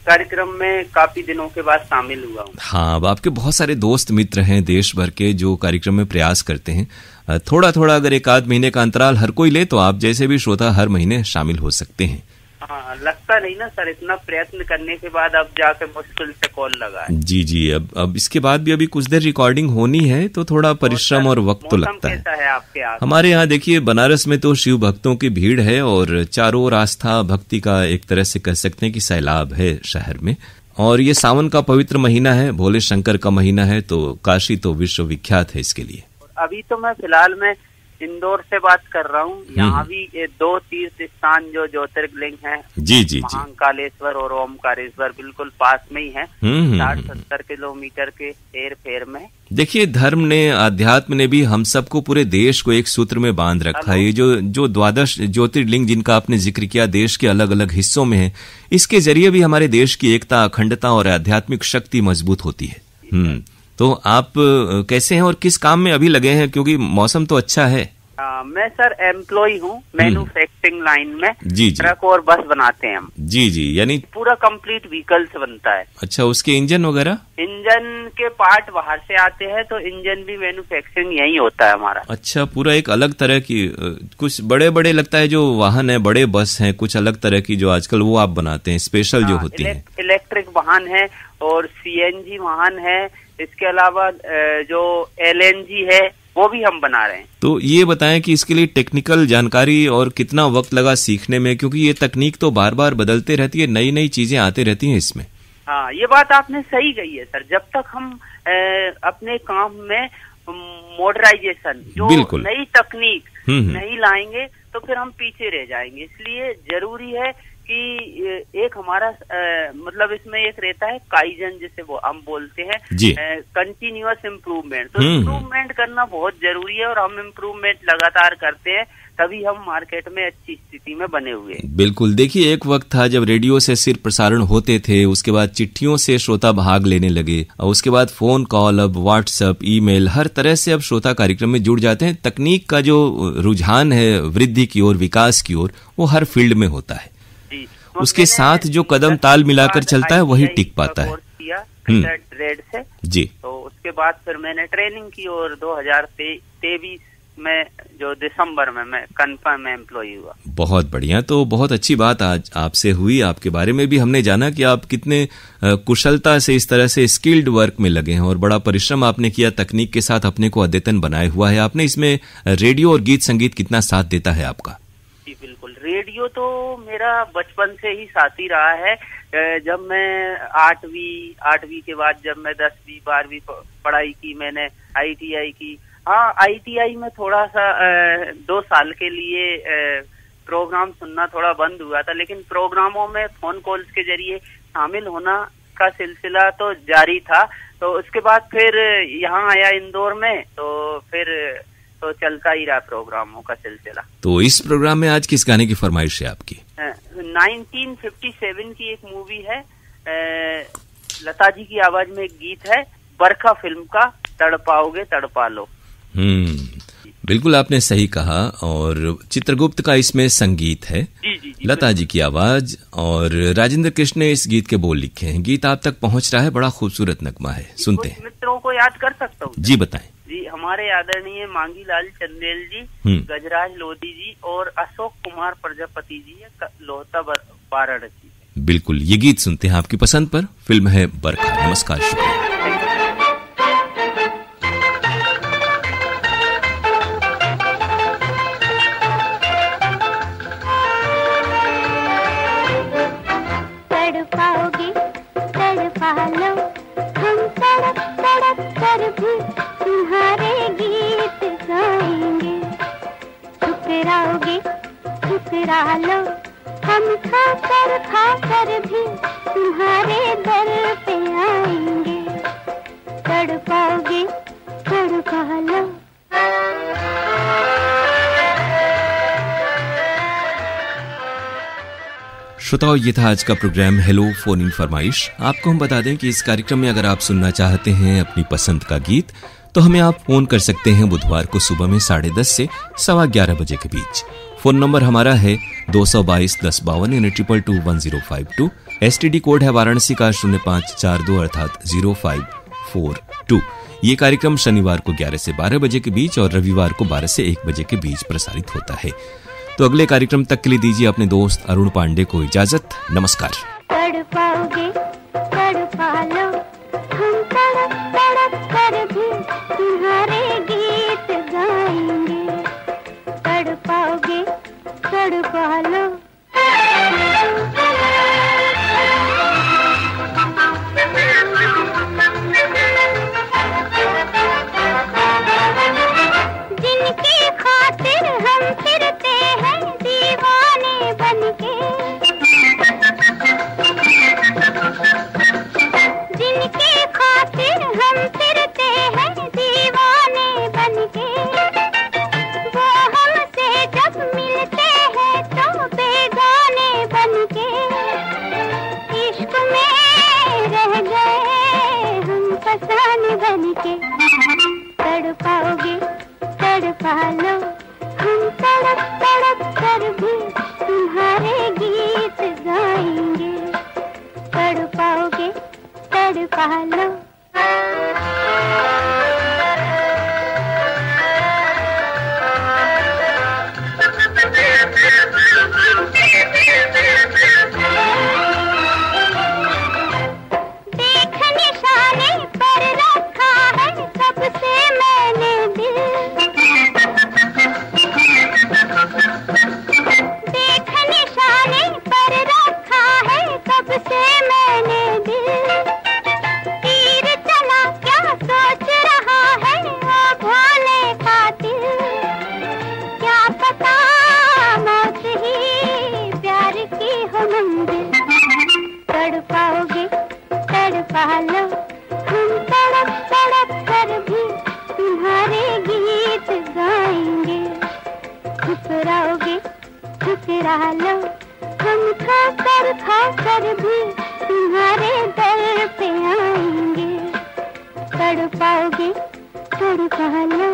कार्यक्रम में काफी दिनों के बाद शामिल हुआ हूँ। हाँ, अब आपके बहुत सारे दोस्त मित्र हैं देश भर के जो कार्यक्रम में प्रयास करते हैं। थोड़ा थोड़ा अगर एक आध महीने का अंतराल हर कोई ले तो आप जैसे भी श्रोता हर महीने शामिल हो सकते हैं। हाँ, लगता नहीं ना सर, इतना प्रयत्न करने के बाद अब जाके मुश्किल से कॉल लगा है। जी जी, अब इसके बाद भी अभी कुछ देर रिकॉर्डिंग होनी है तो थोड़ा परिश्रम और वक्त तो लगता है। कैसा है आपके यहाँ? हमारे यहाँ देखिए, बनारस में तो शिव भक्तों की भीड़ है और चारों ओर आस्था भक्ति का एक तरह से कह सकते हैं कि सैलाब है शहर में। और ये सावन का पवित्र महीना है, भोले शंकर का महीना है, तो काशी तो विश्व विख्यात है इसके लिए। अभी तो मैं फिलहाल में इंदौर से बात कर रहा हूँ। यहाँ भी ये 2 तीर्थ स्थान जो ज्योतिर्लिंग हैं, जी जी, महाकालेश्वर और ओमकारेश्वर बिल्कुल पास में ही है, 60-70 किलोमीटर के हेर फेर में। देखिए, धर्म ने, अध्यात्म ने भी हम सबको, पूरे देश को एक सूत्र में बांध रखा है। ये जो 12 ज्योतिर्लिंग जिनका आपने जिक्र किया देश के अलग अलग हिस्सों में है, इसके जरिए भी हमारे देश की एकता, अखंडता और आध्यात्मिक शक्ति मजबूत होती है। तो आप कैसे हैं और किस काम में अभी लगे हैं, क्योंकि मौसम तो अच्छा है? मैं सर एम्प्लॉय हूँ मैन्युफैक्चरिंग लाइन में। जी, ट्रक और बस बनाते हैं हम। जी जी, यानी पूरा कंप्लीट व्हीकल्स बनता है। अच्छा, उसके इंजन वगैरह? इंजन के पार्ट बाहर से आते हैं, तो इंजन भी मैन्युफैक्चरिंग यही होता है हमारा। अच्छा, पूरा एक अलग तरह की, कुछ बड़े बड़े लगता है जो वाहन है, बड़े बस हैं, कुछ अलग तरह की जो आजकल वो आप बनाते हैं, स्पेशल जो होती है। इलेक्ट्रिक वाहन है और सीएनजी वाहन है, इसके अलावा जो एलएनजी है वो भी हम बना रहे हैं। तो ये बताएं कि इसके लिए टेक्निकल जानकारी और कितना वक्त लगा सीखने में, क्योंकि ये तकनीक तो बार बार बदलते रहती है, नई नई चीजें आती रहती हैं इसमें। हाँ, ये बात आपने सही कही है सर। जब तक हम अपने काम में मॉडर्नाइजेशन, जो नई तकनीक नहीं लाएंगे तो फिर हम पीछे रह जाएंगे। इसलिए जरूरी है कि एक हमारा मतलब इसमें एक रहता है काइजन, जिसे वो हम बोलते हैं, कंटिन्यूअस इम्प्रूवमेंट। तो इम्प्रूवमेंट करना बहुत जरूरी है और हम इम्प्रूवमेंट लगातार करते हैं, तभी हम मार्केट में अच्छी स्थिति में बने हुए हैं। बिल्कुल। देखिए, एक वक्त था जब रेडियो से सिर्फ प्रसारण होते थे, उसके बाद चिट्ठियों से श्रोता भाग लेने लगे, और उसके बाद फोन कॉल, अब व्हाट्सएप, ईमेल, हर तरह से अब श्रोता कार्यक्रम में जुड़ जाते हैं। तकनीक का जो रुझान है वृद्धि की ओर, विकास की ओर, वो हर फील्ड में होता है। उसके साथ जो कदम ताल मिलाकर चलता है वही टिक पाता है। ट्रेड से जी, तो उसके बाद फिर मैंने ट्रेनिंग की और 2023 में जो दिसंबर में मैं कंफर्म एम्प्लॉय हुआ। बहुत बढ़िया। तो बहुत अच्छी बात आज आपसे हुई, आपके बारे में भी हमने जाना कि आप कितने कुशलता से इस तरह से स्किल्ड वर्क में लगे हैं और बड़ा परिश्रम आपने किया, तकनीक के साथ अपने को अद्यतन बनाए हुआ है आपने। इसमें रेडियो और गीत संगीत कितना साथ देता है आपका? बिल्कुल, रेडियो तो मेरा बचपन से ही साथी रहा है। जब मैं 8वीं के बाद जब मैं 10वीं 12वीं पढ़ाई की, मैंने ITI की। हाँ, ITI में थोड़ा सा 2 साल के लिए प्रोग्राम सुनना थोड़ा बंद हुआ था, लेकिन प्रोग्रामों में फोन कॉल्स के जरिए शामिल होना का सिलसिला तो जारी था। तो उसके बाद फिर यहाँ आया इंदौर में, तो फिर तो चलता ही रहा प्रोग्रामों का सिलसिला। तो इस प्रोग्राम में आज किस गाने की फरमाइश है आपकी? 1957 की एक मूवी है, लता जी की आवाज में एक गीत है, बरखा फिल्म का, तड़पाओगे तड़पा लो। बिल्कुल आपने सही कहा, और चित्रगुप्त का इसमें संगीत है। जी, लता जी की आवाज, और राजेंद्र कृष्ण ने इस गीत के बोल लिखे हैं। गीत आप तक पहुंच रहा है, बड़ा खूबसूरत नगमा है, सुनते हैं। मित्रों को याद कर सकता हूँ? जी बताएं। जी, हमारे आदरणीय मांगीलाल चंदेल जी, गजराज लोधी जी और अशोक कुमार प्रजापति जी, लोहता वाराणसी। बिल्कुल, ये गीत सुनते हैं आपकी पसंद पर। फिल्म है बरखा। नमस्कार, शुक्रिया। तड़पाओगे तड़पा लो, हम तड़प तड़प कर भी तुम्हारे गीत गाएंगे। ठुकराओगे ठुकरा लो, हम खाकर भी तुम्हारे दर पे आएंगे। तड़पाओगे तड़पा लो। श्रोताओं, ये था आज का प्रोग्राम हेलो फोन इन फरमाइश। आपको हम बता दें कि इस कार्यक्रम में अगर आप सुनना चाहते हैं अपनी पसंद का गीत तो हमें आप फोन कर सकते हैं बुधवार को सुबह में 10:30 से 11:15 बजे के बीच। फोन नंबर हमारा है 222-1052 यानी 22221052। STD कोड है वाराणसी का 0542 अर्थात 0542। ये कार्यक्रम शनिवार को 11 से 12 बजे के बीच और रविवार को 12 से 1 बजे के बीच प्रसारित होता है। तो अगले कार्यक्रम तक के लिए दीजिए अपने दोस्त अरुण पांडे को इजाजत। नमस्कार। तड़पाओगे तड़पा लो, हम तड़प तड़प कर भी तुम्हारे गीत गाएंगे। तड़पाओगे तड़पा लो। जिनकी खातिर हम फिरते हैं दीवाने बनके, जिनकी खातिर हम फिरते हैं दीवाने बनके, वो हमसे जब मिलते हैं तो बेगाने बनके, इश्क में रह गए हम फसाने बनके। तड़पाओगे तड़पा लो, हम तड़प तड़प कर भी तुम्हारे गीत गाएंगे। तड़पाओगे तड़पा लो। देख निशाने पर रखा है सबसे मैंने दिल, देख निशाने पर रखा है सबसे मैंने दिल। तीर चला क्या सोच रहा है वो भोले कातिल, क्या पता मौत ही प्यार की हो मंजिल। तड़पाओगे तड़पा लो, हम तड़प तड़प कर भी तुम्हारे गीत गाएंगे। ठुकराओगे ठुकरा लो, हम खा कर भी तुम्हारे दर पे आएंगे। तड़पाओगे तड़पा लो।